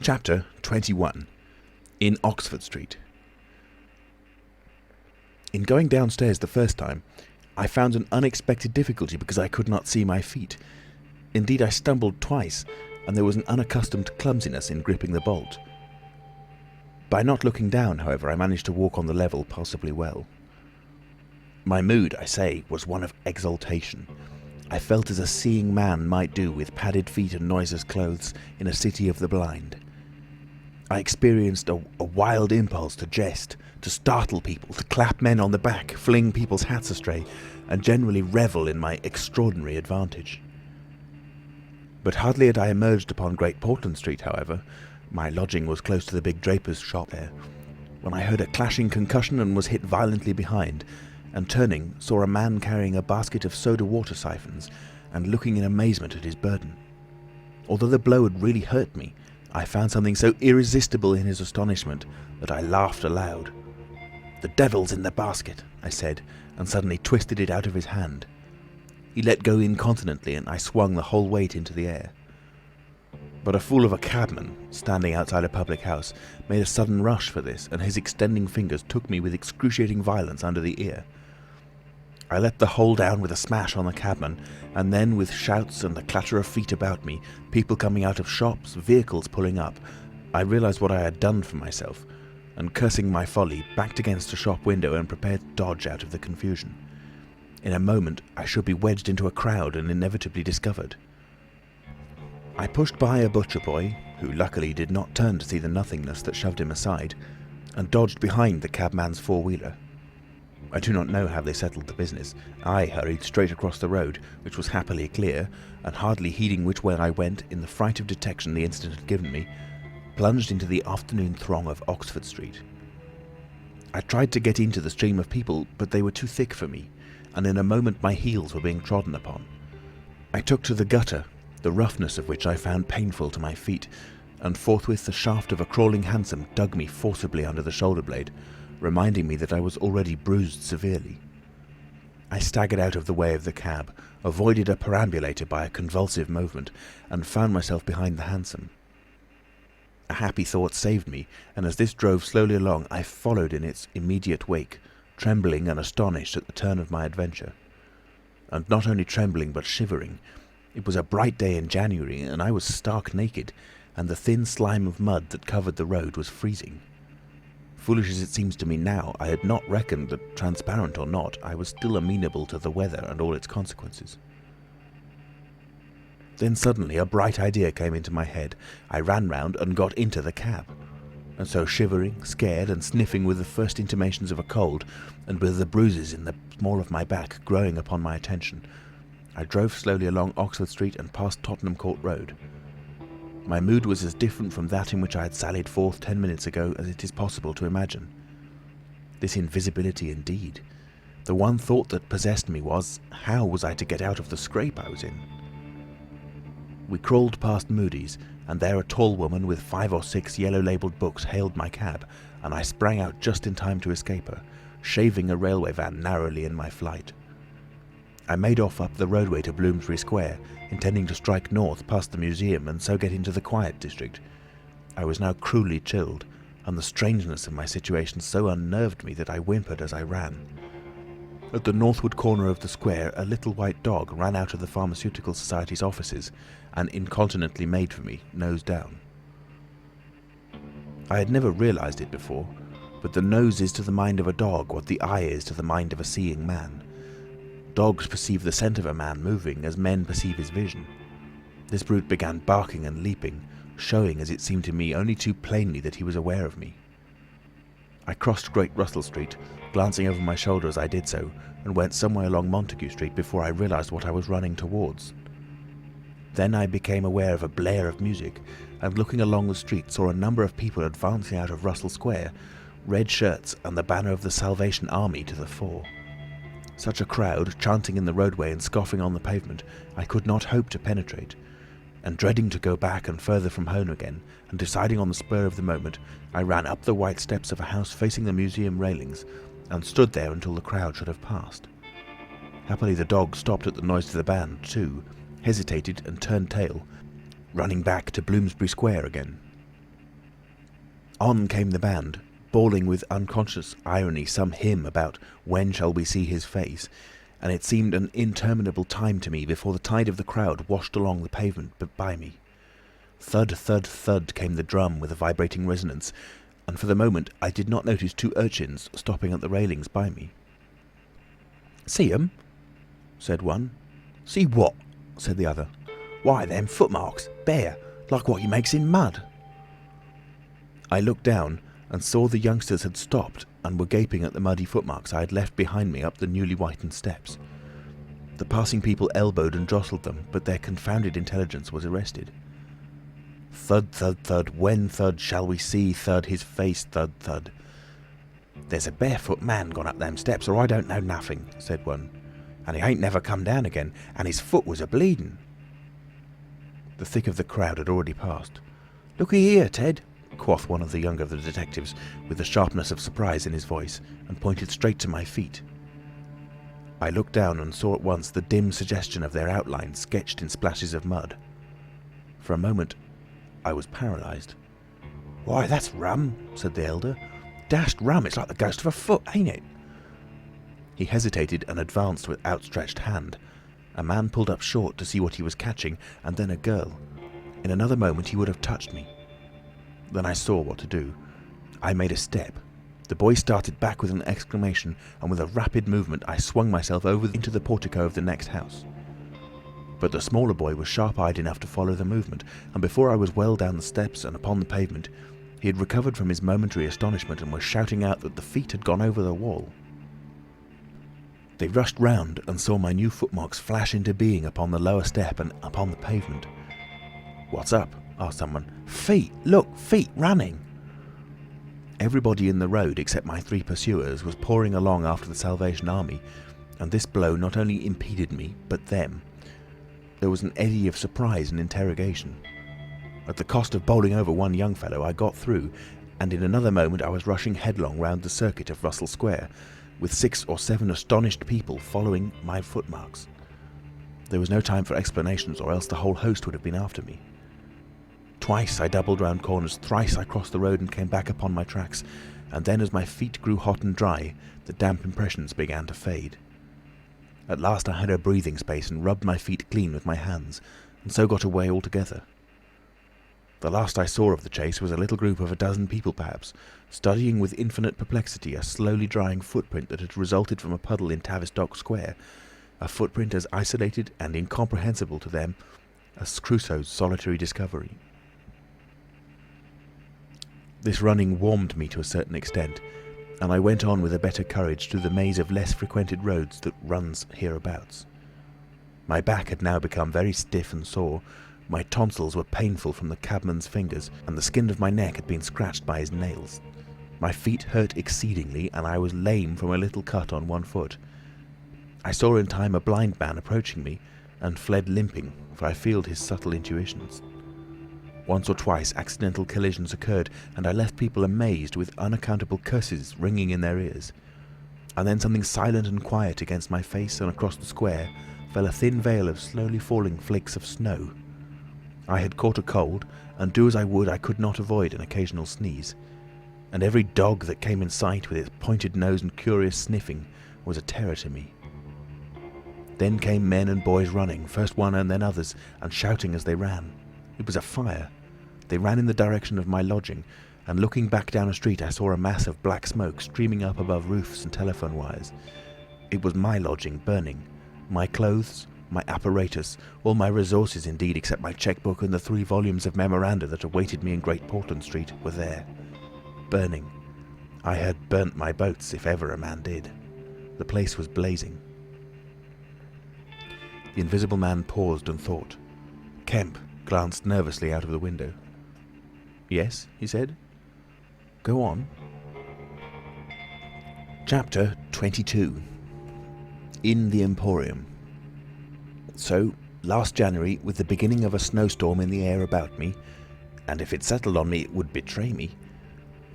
Chapter 21. In Oxford Street. In going downstairs the first time, I found an unexpected difficulty because I could not see my feet. Indeed, I stumbled twice, and there was an unaccustomed clumsiness in gripping the bolt. By not looking down, however, I managed to walk on the level passably well. My mood, I say, was one of exaltation. I felt as a seeing man might do with padded feet and noiseless clothes in a city of the blind. I experienced a wild impulse to jest, to startle people, to clap men on the back, fling people's hats astray, and generally revel in my extraordinary advantage. But hardly had I emerged upon Great Portland Street, however, my lodging was close to the big draper's shop there, when I heard a clashing concussion and was hit violently behind, and turning, saw a man carrying a basket of soda water siphons and looking in amazement at his burden. Although the blow had really hurt me, I found something so irresistible in his astonishment that I laughed aloud. "The devil's in the basket," I said, and suddenly twisted it out of his hand. He let go incontinently, and I swung the whole weight into the air. But a fool of a cabman, standing outside a public house, made a sudden rush for this, and his extending fingers took me with excruciating violence under the ear. I let the whole down with a smash on the cabman, and then with shouts and the clatter of feet about me, people coming out of shops, vehicles pulling up, I realised what I had done for myself, and cursing my folly, backed against a shop window and prepared to dodge out of the confusion. In a moment I should be wedged into a crowd and inevitably discovered. I pushed by a butcher boy, who luckily did not turn to see the nothingness that shoved him aside, and dodged behind the cabman's four-wheeler. I do not know how they settled the business. I hurried straight across the road, which was happily clear, and hardly heeding which way I went, in the fright of detection the incident had given me, plunged into the afternoon throng of Oxford Street. I tried to get into the stream of people, but they were too thick for me, and in a moment my heels were being trodden upon. I took to the gutter, the roughness of which I found painful to my feet, and forthwith the shaft of a crawling hansom dug me forcibly under the shoulder blade, reminding me that I was already bruised severely. I staggered out of the way of the cab, avoided a perambulator by a convulsive movement, and found myself behind the hansom. A happy thought saved me, and as this drove slowly along, I followed in its immediate wake, trembling and astonished at the turn of my adventure. And not only trembling, but shivering. It was a bright day in January, and I was stark naked, and the thin slime of mud that covered the road was freezing. Foolish as it seems to me now, I had not reckoned that, transparent or not, I was still amenable to the weather and all its consequences. Then suddenly a bright idea came into my head. I ran round and got into the cab. And so, shivering, scared, and sniffing with the first intimations of a cold, and with the bruises in the small of my back growing upon my attention, I drove slowly along Oxford Street and past Tottenham Court Road. My mood was as different from that in which I had sallied forth 10 minutes ago as it is possible to imagine. This invisibility indeed. The one thought that possessed me was, how was I to get out of the scrape I was in? We crawled past Moody's, and there a tall woman with 5 or 6 yellow-labelled books hailed my cab, and I sprang out just in time to escape her, shaving a railway van narrowly in my flight. I made off up the roadway to Bloomsbury Square, intending to strike north past the museum and so get into the quiet district. I was now cruelly chilled, and the strangeness of my situation so unnerved me that I whimpered as I ran. At the northward corner of the square, a little white dog ran out of the Pharmaceutical Society's offices and incontinently made for me, nose down. I had never realised it before, but the nose is to the mind of a dog what the eye is to the mind of a seeing man. Dogs perceive the scent of a man moving as men perceive his vision. This brute began barking and leaping, showing, as it seemed to me, only too plainly that he was aware of me. I crossed Great Russell Street, glancing over my shoulder as I did so, and went some way along Montague Street before I realised what I was running towards. Then I became aware of a blare of music, and looking along the street saw a number of people advancing out of Russell Square, red shirts and the banner of the Salvation Army to the fore. Such a crowd, chanting in the roadway and scoffing on the pavement, I could not hope to penetrate, and dreading to go back and further from home again, and deciding on the spur of the moment, I ran up the white steps of a house facing the museum railings, and stood there until the crowd should have passed. Happily the dog stopped at the noise of the band too, hesitated and turned tail, running back to Bloomsbury Square again. On came the band, bawling with unconscious irony some hymn about when shall we see his face, and it seemed an interminable time to me before the tide of the crowd washed along the pavement by me. Thud, thud, thud came the drum with a vibrating resonance, and for the moment I did not notice two urchins stopping at the railings by me. "See 'em?" said one. "See what?" said the other. "Why, them footmarks, bare, like what you makes in mud." I looked down and saw the youngsters had stopped and were gaping at the muddy footmarks I had left behind me up the newly whitened steps. The passing people elbowed and jostled them, but their confounded intelligence was arrested. Thud, thud, thud, when thud shall we see thud his face, thud, thud. "There's a barefoot man gone up them steps, or I don't know nothing," said one. "And he ain't never come down again, and his foot was a-bleeding." The thick of the crowd had already passed. "Looky here, Ted," quoth one of the younger of the detectives, with the sharpness of surprise in his voice, and pointed straight to my feet. I looked down and saw at once the dim suggestion of their outline sketched in splashes of mud. For a moment I was paralysed. "Why, that's rum," said the elder. "Dashed rum, it's like the ghost of a foot, ain't it?" He hesitated and advanced with outstretched hand. A man pulled up short to see what he was catching, and then a girl. In another moment he would have touched me. Then I saw what to do. I made a step. The boy started back with an exclamation, and with a rapid movement I swung myself over into the portico of the next house. But the smaller boy was sharp-eyed enough to follow the movement, and before I was well down the steps and upon the pavement, he had recovered from his momentary astonishment and was shouting out that the feet had gone over the wall. They rushed round and saw my new footmarks flash into being upon the lower step and upon the pavement. "What's up?" asked someone. "Feet! Look! Feet running!" Everybody in the road except my three pursuers was pouring along after the Salvation Army, and this blow not only impeded me, but them. There was an eddy of surprise and interrogation. At the cost of bowling over one young fellow, I got through, and in another moment I was rushing headlong round the circuit of Russell Square, with 6 or 7 astonished people following my footmarks. There was no time for explanations, or else the whole host would have been after me. Twice I doubled round corners, thrice I crossed the road and came back upon my tracks, and then as my feet grew hot and dry, the damp impressions began to fade. At last I had a breathing space and rubbed my feet clean with my hands, and so got away altogether. The last I saw of the chase was a little group of a dozen people perhaps, studying with infinite perplexity a slowly drying footprint that had resulted from a puddle in Tavistock Square, a footprint as isolated and incomprehensible to them as Crusoe's solitary discovery. This running warmed me to a certain extent, and I went on with a better courage through the maze of less frequented roads that runs hereabouts. My back had now become very stiff and sore, my tonsils were painful from the cabman's fingers, and the skin of my neck had been scratched by his nails. My feet hurt exceedingly, and I was lame from a little cut on one foot. I saw in time a blind man approaching me, and fled limping, for I feared his subtle intuitions. Once or twice accidental collisions occurred, and I left people amazed with unaccountable curses ringing in their ears. And then something silent and quiet against my face and across the square fell a thin veil of slowly falling flakes of snow. I had caught a cold, and do as I would I could not avoid an occasional sneeze. And every dog that came in sight with its pointed nose and curious sniffing was a terror to me. Then came men and boys running, first one and then others, and shouting as they ran. It was a fire. They ran in the direction of my lodging, and looking back down a street I saw a mass of black smoke streaming up above roofs and telephone wires. It was my lodging burning. My clothes, my apparatus, all my resources indeed except my cheque-book and the 3 volumes of memoranda that awaited me in Great Portland Street, were there. Burning. I had burnt my boats, if ever a man did. The place was blazing. The Invisible Man paused and thought. Kemp glanced nervously out of the window. "Yes?" he said. "Go on." Chapter 22. In the Emporium. So, last January, with the beginning of a snowstorm in the air about me, and if it settled on me it would betray me,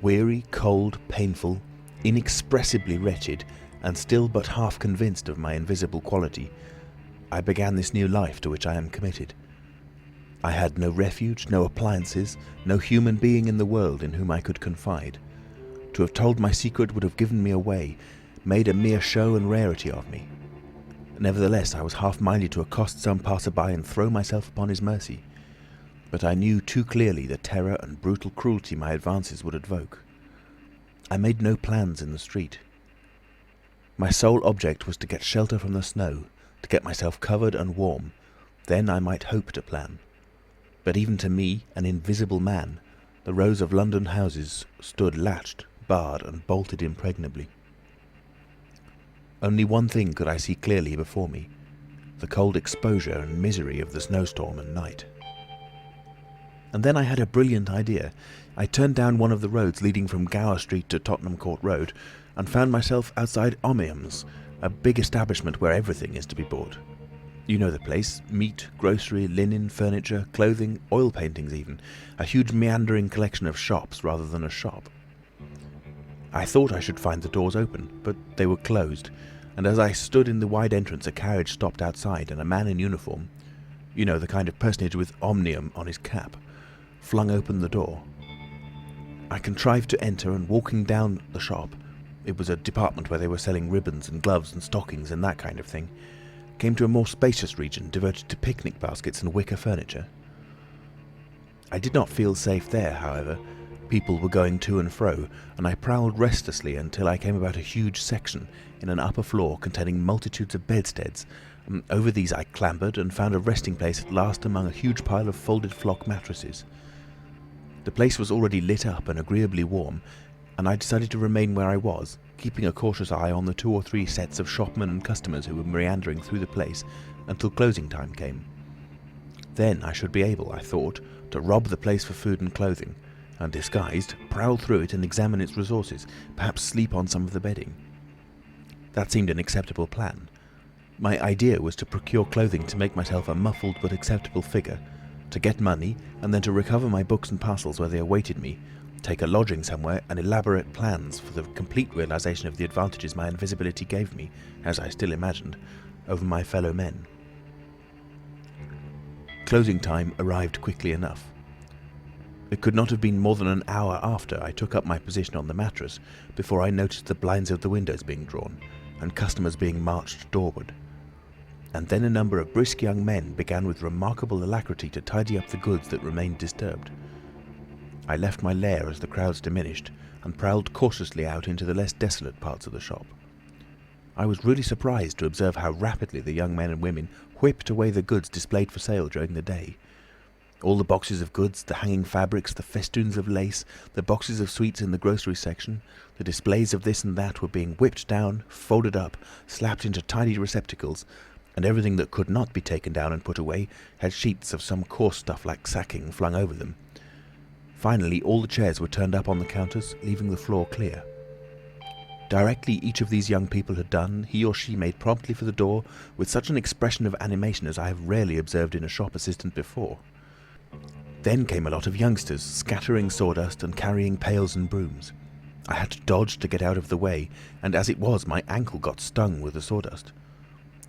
weary, cold, painful, inexpressibly wretched, and still but half convinced of my invisible quality, I began this new life to which I am committed. I had no refuge, no appliances, no human being in the world in whom I could confide. To have told my secret would have given me away, made a mere show and rarity of me. Nevertheless, I was half-minded to accost some passer-by and throw myself upon his mercy. But I knew too clearly the terror and brutal cruelty my advances would evoke. I made no plans in the street. My sole object was to get shelter from the snow, to get myself covered and warm. Then I might hope to plan. But even to me, an invisible man, the rows of London houses stood latched, barred and bolted impregnably. Only one thing could I see clearly before me, the cold exposure and misery of the snowstorm and night. And then I had a brilliant idea. I turned down one of the roads leading from Gower Street to Tottenham Court Road, and found myself outside Omnium's, a big establishment where everything is to be bought. You know the place: meat, grocery, linen, furniture, clothing, oil paintings even, a huge meandering collection of shops rather than a shop. I thought I should find the doors open, but they were closed, and as I stood in the wide entrance a carriage stopped outside, and a man in uniform, you know, the kind of personage with Omnium on his cap, flung open the door. I contrived to enter, and walking down the shop, it was a department where they were selling ribbons and gloves and stockings and that kind of thing, came to a more spacious region devoted to picnic baskets and wicker furniture. I did not feel safe there, however. People were going to and fro, and I prowled restlessly until I came about a huge section in an upper floor containing multitudes of bedsteads. Over these I clambered and found a resting place at last among a huge pile of folded flock mattresses. The place was already lit up and agreeably warm, and I decided to remain where I was, keeping a cautious eye on the 2 or 3 sets of shopmen and customers who were meandering through the place until closing time came. Then I should be able, I thought, to rob the place for food and clothing, and disguised, prowl through it and examine its resources, perhaps sleep on some of the bedding. That seemed an acceptable plan. My idea was to procure clothing to make myself a muffled but acceptable figure, to get money, and then to recover my books and parcels where they awaited me, take a lodging somewhere, and elaborate plans for the complete realization of the advantages my invisibility gave me, as I still imagined, over my fellow men. Closing time arrived quickly enough. It could not have been more than an hour after I took up my position on the mattress before I noticed the blinds of the windows being drawn, and customers being marched doorward. And then a number of brisk young men began with remarkable alacrity to tidy up the goods that remained disturbed. I left my lair as the crowds diminished, and prowled cautiously out into the less desolate parts of the shop. I was really surprised to observe how rapidly the young men and women whipped away the goods displayed for sale during the day. All the boxes of goods, the hanging fabrics, the festoons of lace, the boxes of sweets in the grocery section, the displays of this and that were being whipped down, folded up, slapped into tidy receptacles, and everything that could not be taken down and put away had sheets of some coarse stuff like sacking flung over them. Finally, all the chairs were turned up on the counters, leaving the floor clear. Directly each of these young people had done, he or she made promptly for the door with such an expression of animation as I have rarely observed in a shop assistant before. Then came a lot of youngsters, scattering sawdust and carrying pails and brooms. I had to dodge to get out of the way, and as it was, my ankle got stung with the sawdust.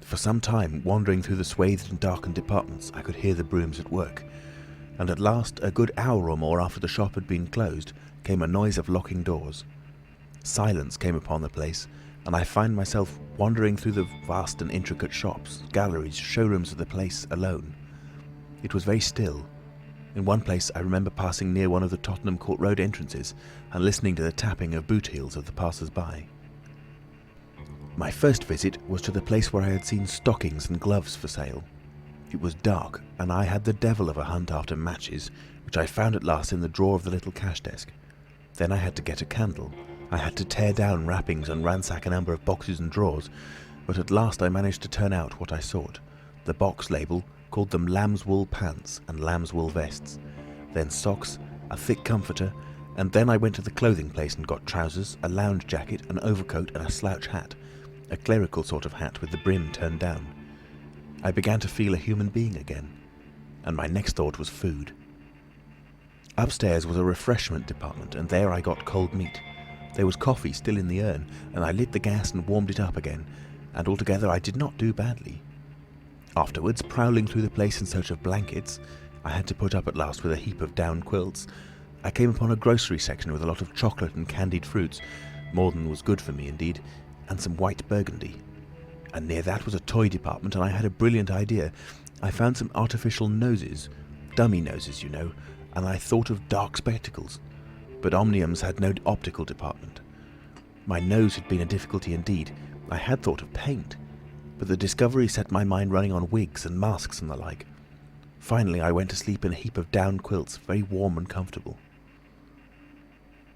For some time, wandering through the swathed and darkened departments, I could hear the brooms at work, and at last, a good hour or more after the shop had been closed, came a noise of locking doors. Silence came upon the place, and I found myself wandering through the vast and intricate shops, galleries, showrooms of the place alone. It was very still. In one place I remember passing near one of the Tottenham Court Road entrances and listening to the tapping of boot heels of the passers-by. My first visit was to the place where I had seen stockings and gloves for sale. It was dark, and I had the devil of a hunt after matches, which I found at last in the drawer of the little cash desk. Then I had to get a candle. I had to tear down wrappings and ransack a number of boxes and drawers, but at last I managed to turn out what I sought. The box label called them lamb's wool pants and lamb's wool vests, then socks, a thick comforter, and then I went to the clothing place and got trousers, a lounge jacket, an overcoat and a slouch hat, a clerical sort of hat with the brim turned down. I began to feel a human being again, and my next thought was food. Upstairs was a refreshment department, and there I got cold meat. There was coffee still in the urn, and I lit the gas and warmed it up again, and altogether I did not do badly. Afterwards, prowling through the place in search of blankets, I had to put up at last with a heap of down quilts. I came upon a grocery section with a lot of chocolate and candied fruits, more than was good for me indeed, and some white burgundy. And near that was a toy department, and I had a brilliant idea. I found some artificial noses, dummy noses, you know, and I thought of dark spectacles. But Omnium's had no optical department. My nose had been a difficulty indeed. I had thought of paint, but the discovery set my mind running on wigs and masks and the like. Finally, I went to sleep in a heap of down quilts, very warm and comfortable.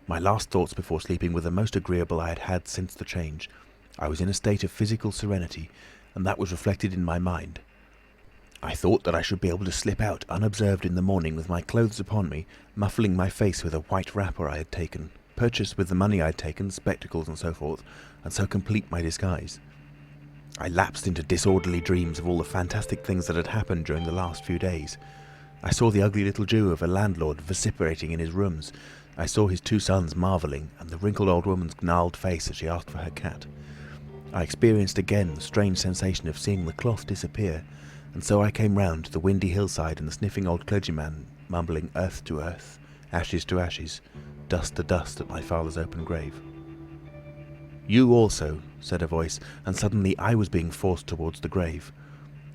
My last thoughts before sleeping were the most agreeable I had had since the change. I was in a state of physical serenity, and that was reflected in my mind. I thought that I should be able to slip out unobserved in the morning with my clothes upon me, muffling my face with a white wrapper I had taken, purchased with the money I had taken, spectacles and so forth, and so complete my disguise. I lapsed into disorderly dreams of all the fantastic things that had happened during the last few days. I saw the ugly little Jew of a landlord vociferating in his rooms. I saw his 2 sons marvelling, and the wrinkled old woman's gnarled face as she asked for her cat. I experienced again the strange sensation of seeing the cloth disappear, and so I came round to the windy hillside and the sniffing old clergyman mumbling earth to earth, ashes to ashes, dust to dust at my father's open grave. "You also," said a voice, and suddenly I was being forced towards the grave.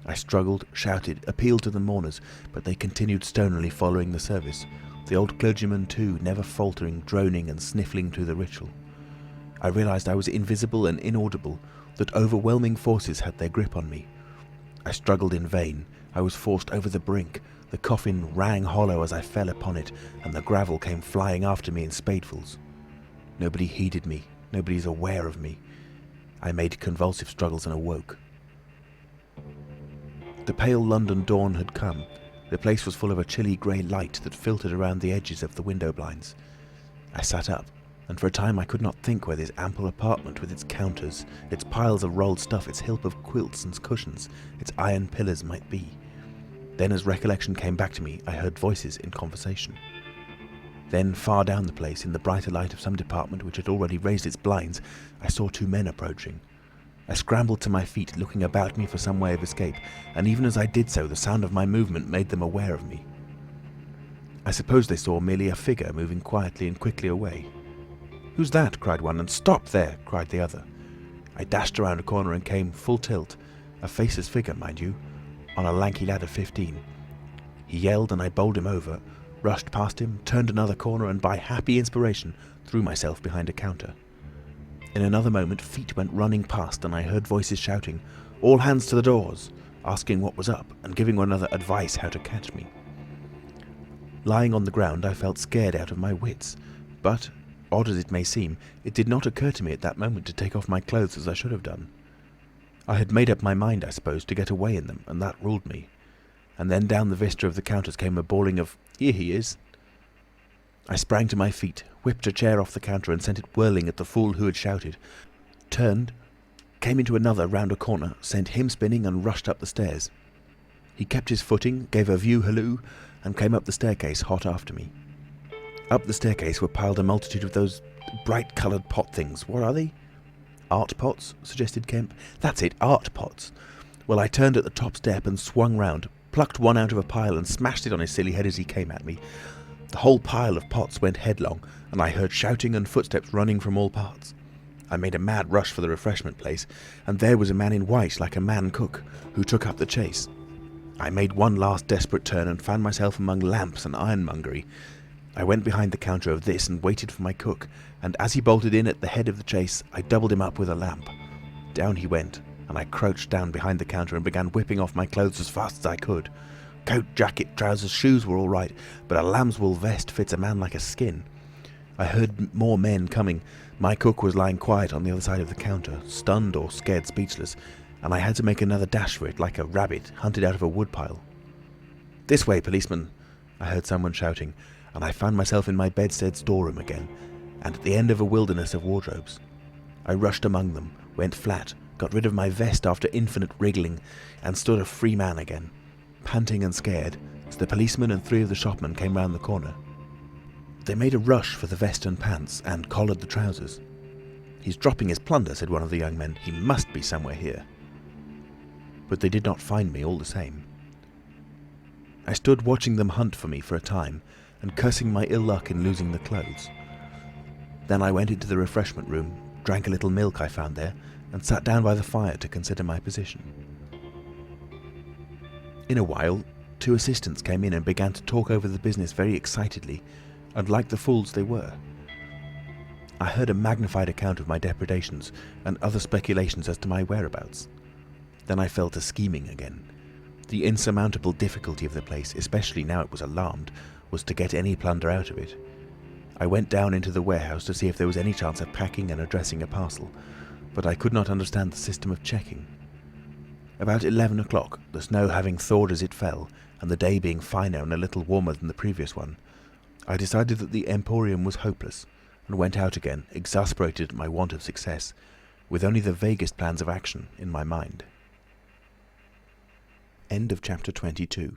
I struggled, shouted, appealed to the mourners, but they continued stonily following the service, the old clergyman too, never faltering, droning and sniffling through the ritual. I realised I was invisible and inaudible, that overwhelming forces had their grip on me. I struggled in vain. I was forced over the brink. The coffin rang hollow as I fell upon it, and the gravel came flying after me in spadefuls. Nobody heeded me. Nobody's aware of me. I made convulsive struggles and awoke. The pale London dawn had come. The place was full of a chilly grey light that filtered around the edges of the window blinds. I sat up, and for a time I could not think where this ample apartment with its counters, its piles of rolled stuff, its heap of quilts and cushions, its iron pillars might be. Then as recollection came back to me, I heard voices in conversation. Then far down the place, in the brighter light of some department which had already raised its blinds, I saw 2 men approaching. I scrambled to my feet, looking about me for some way of escape, and even as I did so, the sound of my movement made them aware of me. I suppose they saw merely a figure moving quietly and quickly away. "Who's that?" cried one, and "Stop there!" cried the other. I dashed around a corner and came full tilt, a faceless figure, mind you, on a lanky lad of 15. He yelled and I bowled him over, rushed past him, turned another corner, and by happy inspiration threw myself behind a counter. In another moment feet went running past and I heard voices shouting, "All hands to the doors," asking what was up and giving one another advice how to catch me. Lying on the ground I felt scared out of my wits, but, odd as it may seem, it did not occur to me at that moment to take off my clothes as I should have done. I had made up my mind, I suppose, to get away in them, and that ruled me. And then down the vista of the counters came a bawling of, "Here he is!" I sprang to my feet, whipped a chair off the counter and sent it whirling at the fool who had shouted, turned, came into another round a corner, sent him spinning and rushed up the stairs. He kept his footing, gave a view halloo, and came up the staircase hot after me. Up the staircase were piled a multitude of those bright-coloured pot things. What are they? "Art pots," suggested Kemp. "That's it, art pots." Well, I turned at the top step and swung round, plucked one out of a pile and smashed it on his silly head as he came at me. The whole pile of pots went headlong, and I heard shouting and footsteps running from all parts. I made a mad rush for the refreshment place, and there was a man in white, like a man cook, who took up the chase. I made one last desperate turn and found myself among lamps and ironmongery. I went behind the counter of this and waited for my cook, and as he bolted in at the head of the chase, I doubled him up with a lamp. Down he went, and I crouched down behind the counter and began whipping off my clothes as fast as I could. Coat, jacket, trousers, shoes were all right, but a lamb's wool vest fits a man like a skin. I heard more men coming. My cook was lying quiet on the other side of the counter, stunned or scared speechless, and I had to make another dash for it, like a rabbit hunted out of a woodpile. "This way, policeman!" I heard someone shouting, and I found myself in my bedstead storeroom again, and at the end of a wilderness of wardrobes. I rushed among them, went flat, got rid of my vest after infinite wriggling, and stood a free man again, panting and scared, as the policeman and 3 of the shopmen came round the corner. They made a rush for the vest and pants, and collared the trousers. "He's dropping his plunder," said one of the young men. "He must be somewhere here." But they did not find me all the same. I stood watching them hunt for me for a time, and cursing my ill luck in losing the clothes. Then I went into the refreshment room, drank a little milk I found there, and sat down by the fire to consider my position. In a while, 2 assistants came in and began to talk over the business very excitedly, and like the fools they were. I heard a magnified account of my depredations and other speculations as to my whereabouts. Then I fell to scheming again. The insurmountable difficulty of the place, especially now it was alarmed, was to get any plunder out of it. I went down into the warehouse to see if there was any chance of packing and addressing a parcel, but I could not understand the system of checking. About 11 o'clock, the snow having thawed as it fell, and the day being finer and a little warmer than the previous one, I decided that the emporium was hopeless, and went out again, exasperated at my want of success, with only the vaguest plans of action in my mind. End of chapter 22.